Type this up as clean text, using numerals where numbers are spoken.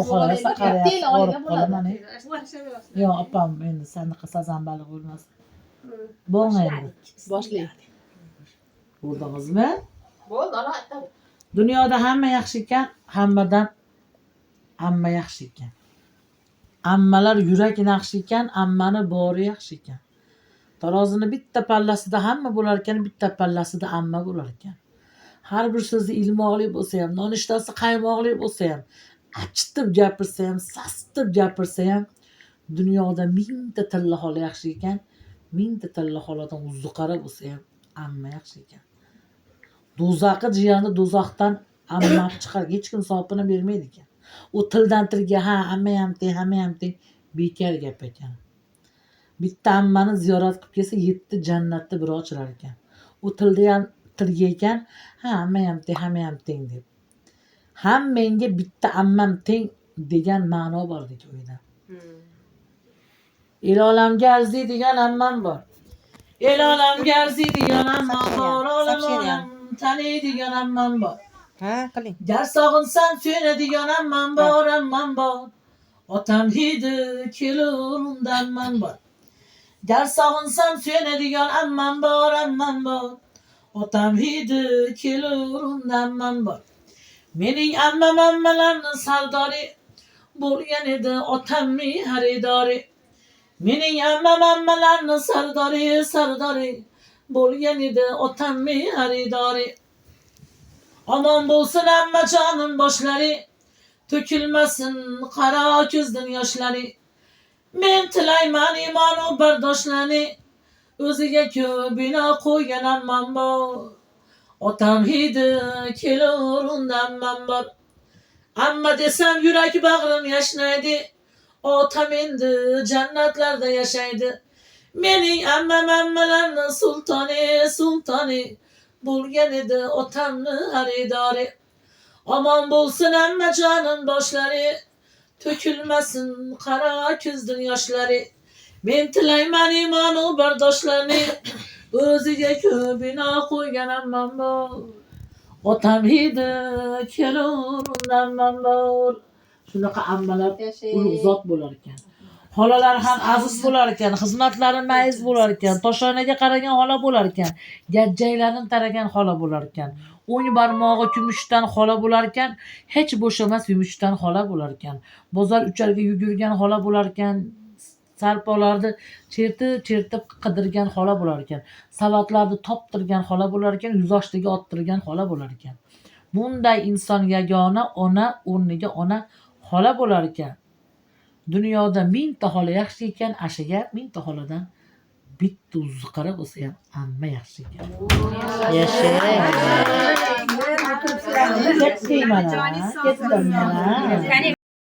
Xolos qarayapti, olib qolaman. Yo'q, opam endi sanaqa sazan baliq bo'lmas. Bo'ng endi. Boshlaydi. Ko'rdingizmi? Bo'ldi, ana. Dunyoda hamma yaxshi ekan, hammadan amma yaxshi ekan. Ammalar yurak yaxshi ekan, ammani bori yaxshi ekan. Tarozini bitta pallasida hamma bo'lar ekan, bitta pallasida amma bo'lar ekan. Har bir so'zi ilmoqli bo'lsa ham, nonushtasi qaymoqli bo'lsa ham, achitib gapirsa ham, sasitib gapirsa ham, dunyoda mingta tilla xola yaxshi ekan, mingta tilla xoladan uzuqara bo'lsa ham, amma yaxshi ekan. Do'zaxi jiyani do'zaxdan ammab chiqar, hech kim sopini bermaydi ekan. U tildan tilga ha, amma ham teng, hamma ham teng, bekar gap ekan. Bitta ammani ziyorat qilib kelsa, 7 jannatni bir ochilar ekan. U tildan tilga ekan, ha, amma ham teng, hamma ham teng deb. Ham menga bitta ammam teng degan ma'no bor dek o'yda. El olamga arziydigan ammam bor. El olamga arziydigan ammam bor. Olam taniydigan ammam bor. Ha, qiling. Gar sog'insam suyunadigan ammam bor, ammam bor. Otam hidi kelurunda ammam bor. Gar sog'insam suyunadigan ammam bor, ammam bor. Otam hidi kelurunda ammam bor. Mening ammam ammalarning sardori bo'lgan edi, otamning xaridori. Mening ammam ammalarning sardori bo'lgan edi, otamning xaridori. Omon bo'lsin amma jonim boshlari, to'kilmasin qaro ko'zdan yoshlari. Men tilayman iymon u bardoshlarni, o'ziga ko'p bino qo'ygan ammam bor. Otam hidi kelurunda ammam bor. Amma desam yurak bag'rim yashnaydi, otam endi jannatlarda yashaydi. Mening ammam ammalarning sultoni bo'lgan edi, otamni xaridori. Omon bo'lsin amma jonim boshlari, to'kilmasin qaro ko'zdan yoshlari. Men tilayman iymon u bardoshlarni, o'ziga ko'p bino qo'ygan ammam bor. Otam hidi kelurunda ammam bor. Shunaqa ammalar ulug' zot bo'lar ekan. Xolalar ham aziz bo'lar ekan, xizmatlari mayiz bo'lar ekan, toshonaga qaragan xola bo'lar ekan, gajjaylarni taragan xola bo'lar ekan, o'ng barmog'i kumushdan xola bo'lar ekan, hech bo'shamas yumushdan xola bo'lar ekan. Bozor ucharga yugurgan xola bo'lar ekan, sarpolarni chertib qidirgan xola bo'lar ekan, savatlarni toptirgan xola bo'lar ekan, yuzoshiga ottirgan xola bo'lar ekan. Bunday inson yagona ona o'rniga ona xola bo'lar ekan. Dunyoda 1000 ta xola yaxshi ekan, ashaga 1000 ta xoladan bitta uzuqara bo'lsa ham amma yaxshi ekan. Yashay. Ketdim mana.